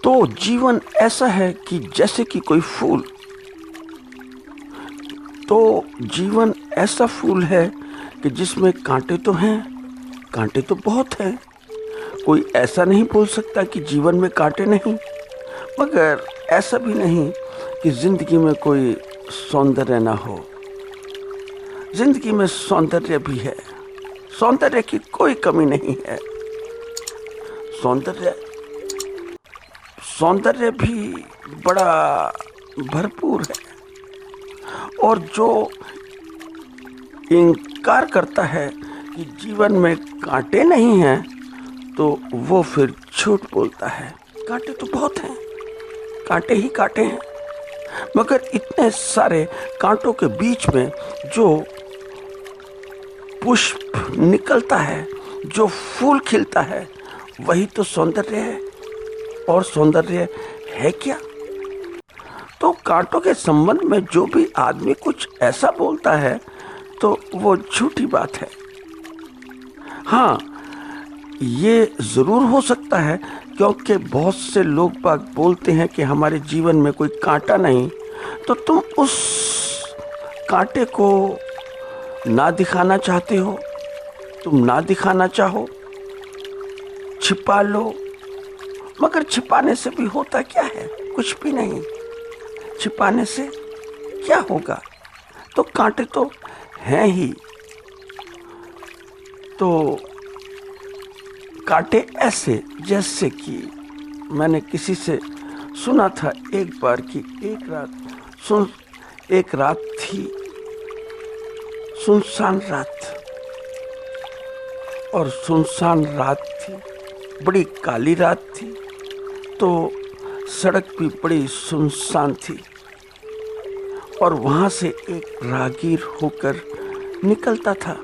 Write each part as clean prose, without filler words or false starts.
तो जीवन ऐसा है कि जैसे कि कोई फूल, तो जीवन ऐसा फूल है कि जिसमें कांटे तो हैं, कांटे तो बहुत हैं। कोई ऐसा नहीं बोल सकता कि जीवन में कांटे नहीं, मगर ऐसा भी नहीं कि जिंदगी में कोई सौंदर्य ना हो। जिंदगी में सौंदर्य भी है, सौंदर्य की कोई कमी नहीं है। सौंदर्य सौंदर्य भी बड़ा भरपूर है। और जो इनकार करता है कि जीवन में कांटे नहीं हैं, तो वो फिर झूठ बोलता है। कांटे तो बहुत हैं, कांटे ही कांटे हैं, मगर इतने सारे कांटों के बीच में जो पुष्प निकलता है, जो फूल खिलता है, वही तो सौंदर्य है। और सौंदर्य है क्या? तो कांटों के संबंध में जो भी आदमी कुछ ऐसा बोलता है तो वो झूठी बात है। हाँ, ये जरूर हो सकता है, क्योंकि बहुत से लोग बाग बोलते हैं कि हमारे जीवन में कोई कांटा नहीं, तो तुम उस कांटे को ना दिखाना चाहते हो, तुम ना दिखाना चाहो, छिपा लो। मगर छिपाने से भी होता क्या है? कुछ भी नहीं। छिपाने से क्या होगा? तो कांटे तो हैं ही। तो कांटे ऐसे, जैसे कि मैंने किसी से सुना था एक बार कि एक रात थी, सुनसान रात, और सुनसान रात थी, बड़ी काली रात थी, तो सड़क भी बड़ी सुनसान थी। और वहां से एक राहगीर होकर निकलता था।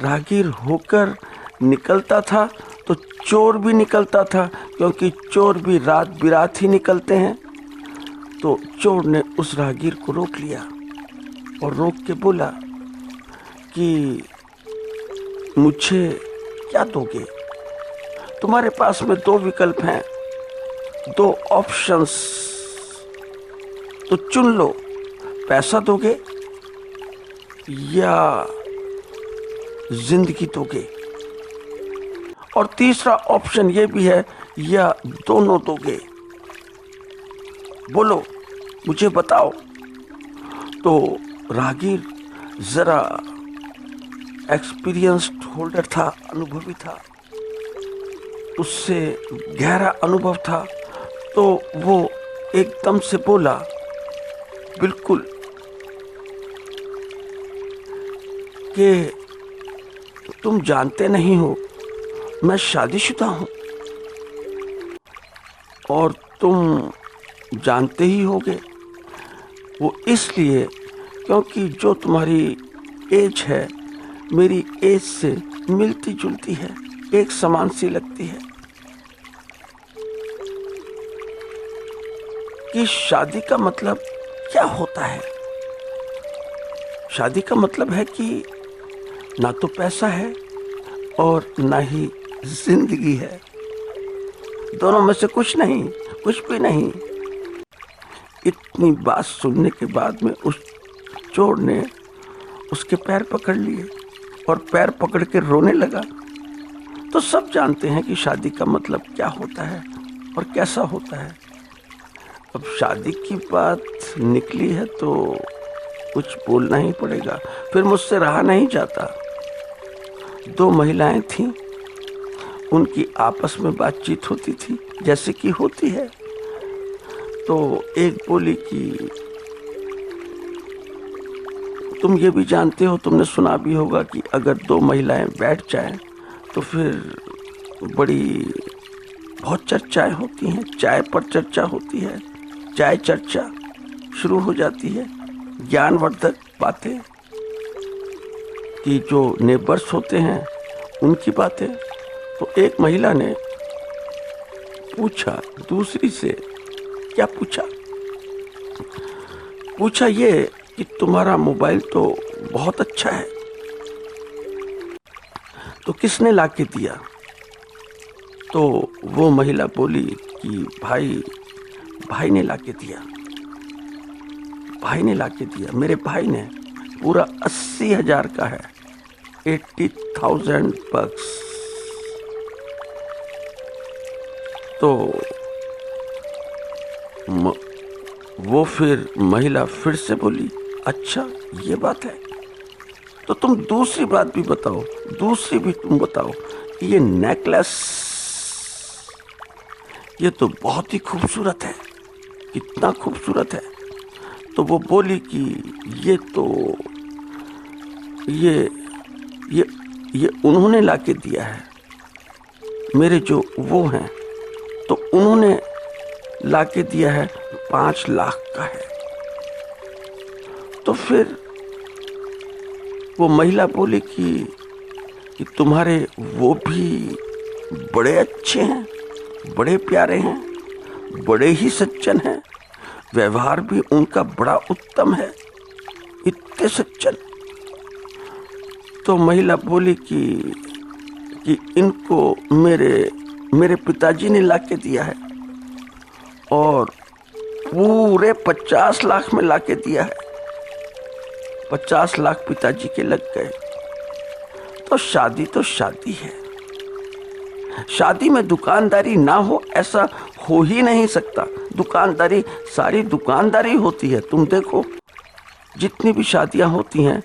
राहगीर होकर निकलता था तो चोर भी निकलता था, क्योंकि चोर भी रात बिरात ही निकलते हैं। तो चोर ने उस राहगीर को रोक लिया और रोक के बोला कि मुझे क्या दोगे? तुम्हारे पास में दो विकल्प हैं, दो ऑप्शंस, तो चुन लो। पैसा दोगे या जिंदगी दोगे? और तीसरा ऑप्शन ये भी है, या दोनों दोगे? बोलो, मुझे बताओ। तो राहगीर जरा एक्सपीरियंस्ड होल्डर था, अनुभवी था, उससे गहरा अनुभव था। तो वो एकदम से बोला, बिल्कुल, कि तुम जानते नहीं हो, मैं शादीशुदा हूं। और तुम जानते ही होगे, वो इसलिए क्योंकि जो तुम्हारी एज है मेरी एज से मिलती जुलती है, एक समान सी लगती है। कि शादी का मतलब क्या होता है? शादी का मतलब है कि ना तो पैसा है और ना ही जिंदगी है, दोनों में से कुछ नहीं, कुछ भी नहीं। इतनी बात सुनने के बाद में उस चोर ने उसके पैर पकड़ लिए और पैर पकड़ के रोने लगा। तो सब जानते हैं कि शादी का मतलब क्या होता है और कैसा होता है। अब शादी की बात निकली है तो कुछ बोलना ही पड़ेगा, फिर मुझसे रहा नहीं जाता। दो महिलाएं थीं, उनकी आपस में बातचीत होती थी जैसे कि होती है। तो एक बोली कि तुम ये भी जानते हो, तुमने सुना भी होगा कि अगर दो महिलाएं बैठ जाएं तो फिर बहुत चर्चाएं होती हैं, चाय पर चर्चा होती है, चाय चर्चा शुरू हो जाती है, ज्ञानवर्धक बातें, कि जो नेबर्स होते हैं उनकी बातें। तो एक महिला ने पूछा दूसरी से, क्या पूछा? पूछा ये कि तुम्हारा मोबाइल तो बहुत अच्छा है, तो किसने लाके दिया? तो वो महिला बोली कि भाई भाई ने लाके दिया, भाई ने लाके दिया, मेरे भाई ने, पूरा 80,000 का है, 80,000 bucks। तो वो फिर महिला फिर से बोली, अच्छा ये बात है, तो तुम दूसरी बात भी बताओ, दूसरी भी तुम बताओ, ये नेकलेस ये तो बहुत ही खूबसूरत है, कितना खूबसूरत है। तो वो बोली कि ये तो ये उन्होंने लाके दिया है, मेरे जो वो हैं, तो उन्होंने लाके दिया है, 5 लाख का है। तो फिर वो महिला बोली कि तुम्हारे वो भी बड़े अच्छे हैं, बड़े प्यारे हैं, बड़े ही सज्जन हैं, व्यवहार भी उनका बड़ा उत्तम है, इतने सज्जन। तो महिला बोली कि इनको मेरे पिताजी ने लाके दिया है और पूरे 50 लाख में लाके दिया है, 50 लाख पिताजी के लग गए। तो शादी है, शादी में दुकानदारी ना हो ऐसा हो ही नहीं सकता। दुकानदारी, सारी दुकानदारी होती है। तुम देखो जितनी भी शादियां होती हैं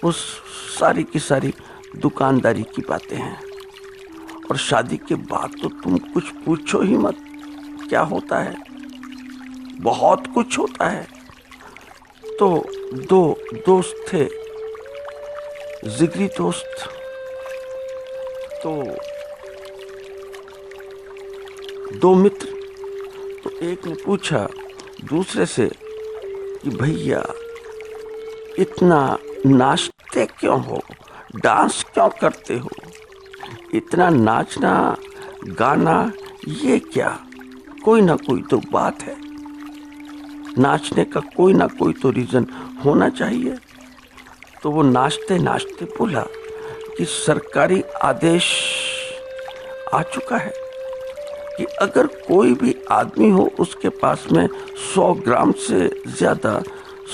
वो सारी की सारी दुकानदारी की बातें हैं। और शादी के बाद तो तुम कुछ पूछो ही मत, क्या होता है, बहुत कुछ होता है। तो दो दोस्त थे, जिगरी दोस्त। तो दो मित्र, तो एक ने पूछा दूसरे से कि भैया इतना नाचते क्यों हो, डांस क्यों करते हो, इतना नाचना गाना ये क्या, कोई ना कोई तो बात है, नाचने का कोई ना कोई तो रीजन होना चाहिए। तो वो नाचते नाचते बोला कि सरकारी आदेश आ चुका है कि अगर कोई भी आदमी हो उसके पास में 100 ग्राम से ज्यादा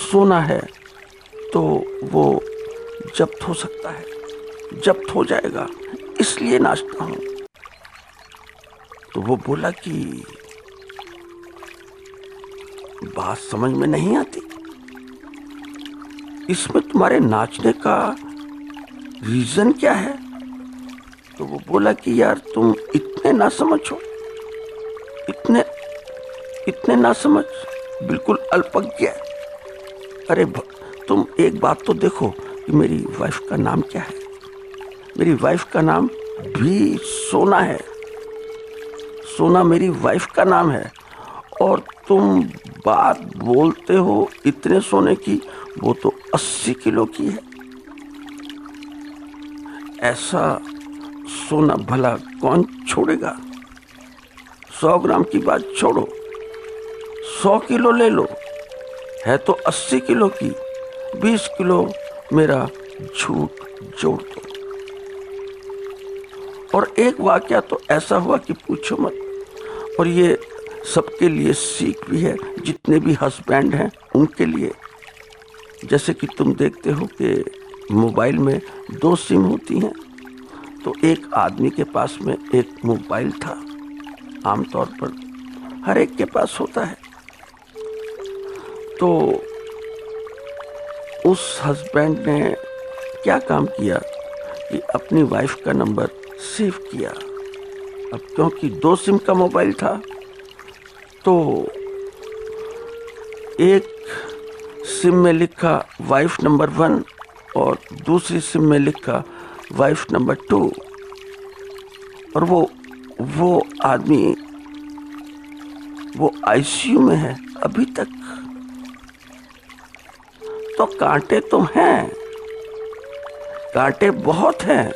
सोना है तो वो जब्त हो सकता है, जब्त हो जाएगा, इसलिए नाचता हूं। तो वो बोला कि बात समझ में नहीं आती, इसमें तुम्हारे नाचने का रीजन क्या है। तो वो बोला कि यार तुम इतने ना समझो, इतने ना समझ, बिल्कुल अल्पज्ञ। अरे तुम एक बात तो देखो कि मेरी वाइफ का नाम क्या है, मेरी वाइफ का नाम भी सोना है, सोना मेरी वाइफ का नाम है, और तुम बात बोलते हो इतने सोने की, वो तो 80 किलो की है। ऐसा सोना भला कौन छोड़ेगा। 100 ग्राम की बात छोड़ो, 100 किलो ले लो, है तो 80 किलो की, 20 किलो मेरा झूठ जोड़ दो। और एक वाकया तो ऐसा हुआ कि पूछो मत। और ये सबके लिए सीख भी है, जितने भी हस्बैंड हैं उनके लिए। जैसे कि तुम देखते हो कि मोबाइल में 2 सिम होती हैं, तो एक आदमी के पास में एक मोबाइल था, आमतौर पर हर एक के पास होता है। तो उस हस्बैंड ने क्या काम किया कि अपनी वाइफ का नंबर सेव किया। अब क्योंकि 2 सिम का मोबाइल था, तो एक सिम में लिखा वाइफ नंबर 1 और दूसरी सिम में लिखा वाइफ नंबर 2। और वो आदमी वो आईसीयू में है अभी तक। तो कांटे तो हैं, कांटे बहुत हैं।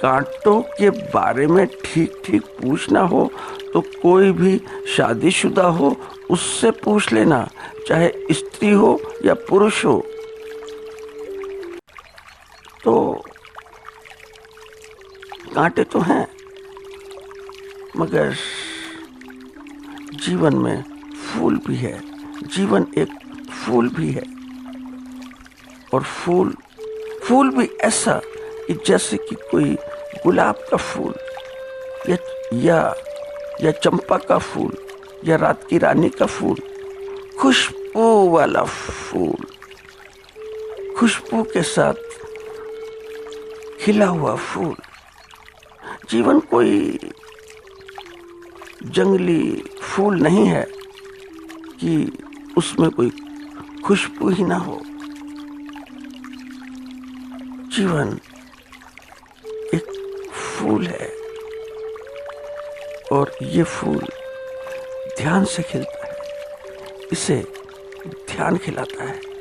कांटों के बारे में ठीक ठीक पूछना हो तो कोई भी शादीशुदा हो उससे पूछ लेना, चाहे स्त्री हो या पुरुष हो। तो कांटे तो हैं। मगर जीवन में फूल भी है, जीवन एक फूल भी है। और फूल भी ऐसा कि जैसे कि कोई गुलाब का फूल या चंपा का फूल या रात की रानी का फूल, खुशबू वाला फूल, खुशबू के साथ खिला हुआ फूल। जीवन कोई जंगली फूल नहीं है कि उसमें कोई खुशबू ही ना हो। जीवन एक फूल है और ये फूल ध्यान से खिलता है, इसे ध्यान खिलाता है।